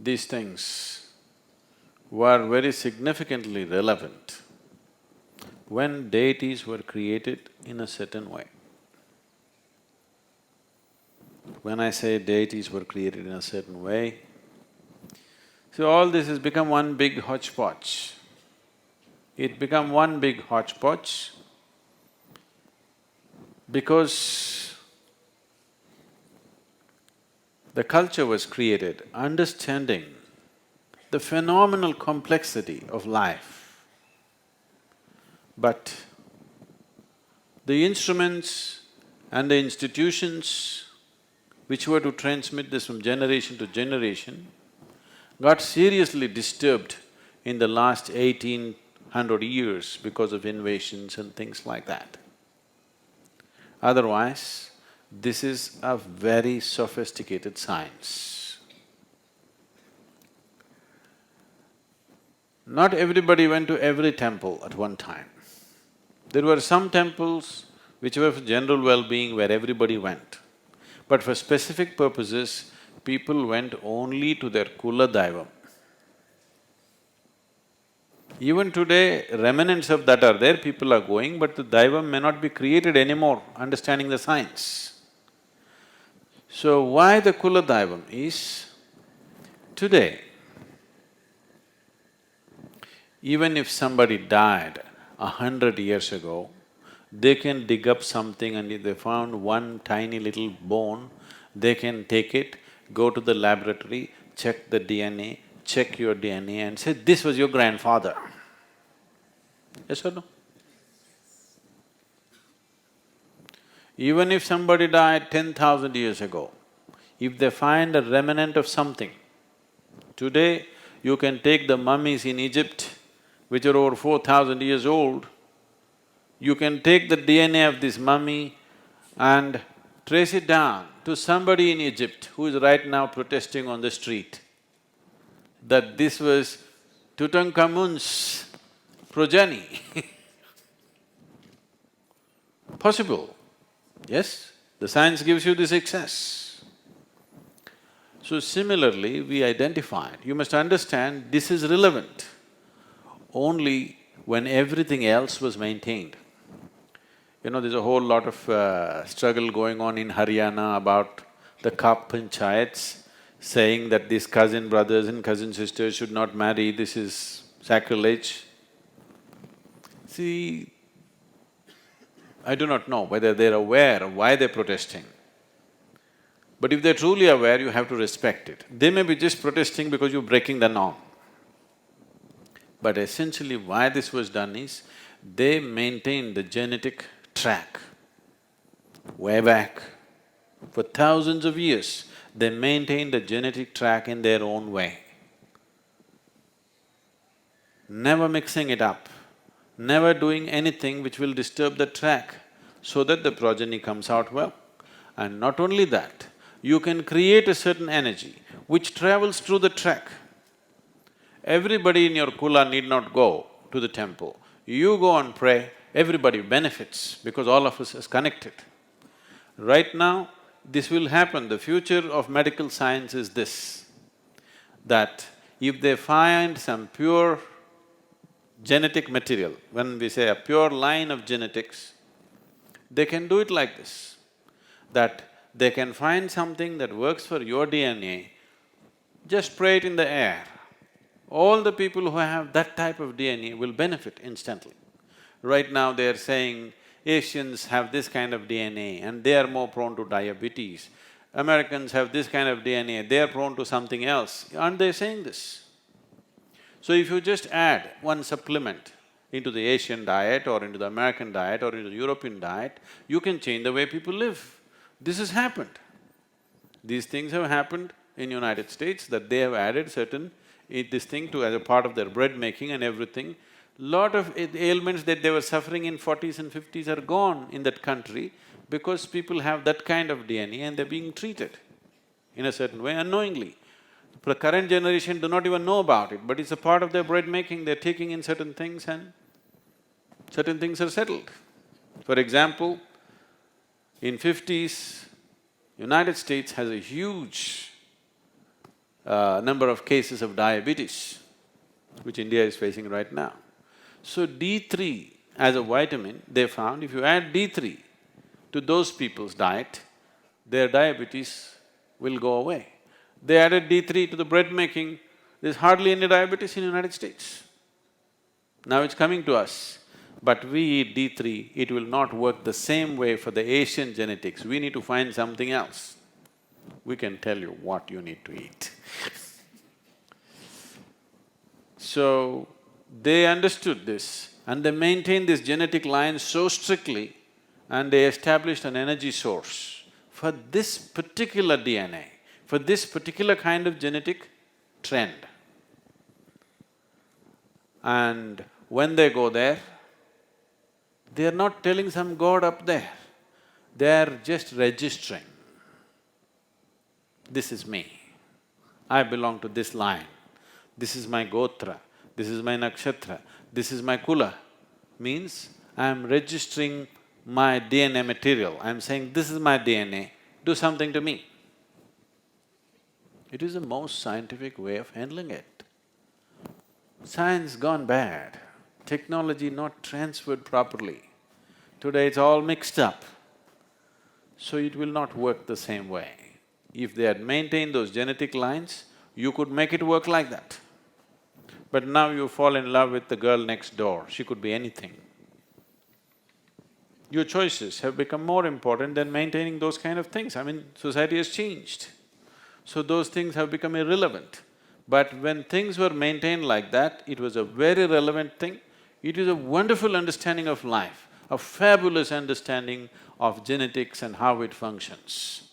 these things were very significantly relevant when deities were created in a certain way. When I say deities were created in a certain way, so all this has become one big hodgepodge. It become one big hodgepodge because the culture was created understanding the phenomenal complexity of life. But the instruments and the institutions which were to transmit this from generation to generation got seriously disturbed in the last 1800 years because of invasions and things like that. Otherwise, this is a very sophisticated science. Not everybody went to every temple at one time. There were some temples which were for general well-being where everybody went. But for specific purposes, people went only to their Kula Daivam. Even today, remnants of that are there, people are going, but the Daivam may not be created anymore, understanding the science. So why the Kula Daivam is, today, even if somebody died 100 years ago, they can dig up something and if they found one tiny little bone, they can take it, go to the laboratory, check the DNA, check your DNA and say, this was your grandfather. Yes or no? Even if somebody died 10,000 years ago, if they find a remnant of something, today you can take the mummies in Egypt, which are over 4,000 years old, you can take the DNA of this mummy and trace it down to somebody in Egypt who is right now protesting on the street, that this was Tutankhamun's progeny. Possible, yes? The science gives you this access. So similarly, we identified, you must understand this is relevant only when everything else was maintained. You know, there's a whole lot of struggle going on in Haryana about the Kap panchayats, saying that these cousin brothers and cousin sisters should not marry, this is sacrilege. See, I do not know whether they're aware of why they're protesting. But if they're truly aware, you have to respect it. They may be just protesting because you're breaking the norm. But essentially why this was done is, they maintained the genetic track way back. For thousands of years, they maintained the genetic track in their own way. Never mixing it up, never doing anything which will disturb the track so that the progeny comes out well. And not only that, you can create a certain energy which travels through the track. Everybody in your kula need not go to the temple. You go and pray, everybody benefits because all of us is connected. Right now, this will happen. The future of medical science is this, that if they find some pure genetic material, when we say a pure line of genetics, they can do it like this, that they can find something that works for your DNA, just spray it in the air. All the people who have that type of DNA will benefit instantly. Right now they're saying Asians have this kind of DNA and they are more prone to diabetes. Americans have this kind of DNA, they are prone to something else. Aren't they saying this? So if you just add one supplement into the Asian diet or into the American diet or into the European diet, you can change the way people live. This has happened. These things have happened in United States, that they have added certain this thing to as a part of their bread making and everything. Lot of ailments that they were suffering in 40s and 50s are gone in that country because people have that kind of DNA and they're being treated in a certain way unknowingly. The current generation do not even know about it, but it's a part of their bread making, they're taking in certain things and certain things are settled. For example, in 50s, United States has a huge number of cases of diabetes, which India is facing right now. So D3 as a vitamin, they found if you add D3 to those people's diet, their diabetes will go away. They added D3 to the bread making, there's hardly any diabetes in the United States. Now it's coming to us, but we eat D3, it will not work the same way for the Asian genetics. We need to find something else. We can tell you what you need to eat. So, they understood this and they maintained this genetic line so strictly and they established an energy source for this particular DNA, for this particular kind of genetic trend. And when they go there, they are not telling some god up there, they are just registering. This is me, I belong to this line, this is my gotra, this is my nakshatra, this is my kula. Means I am registering my DNA material, I am saying this is my DNA, do something to me. It is the most scientific way of handling it. Science gone bad, technology not transferred properly. Today it's all mixed up, so it will not work the same way. If they had maintained those genetic lines, you could make it work like that. But now you fall in love with the girl next door, she could be anything. Your choices have become more important than maintaining those kind of things. I mean, society has changed, so those things have become irrelevant. But when things were maintained like that, it was a very relevant thing. It is a wonderful understanding of life, a fabulous understanding of genetics and how it functions.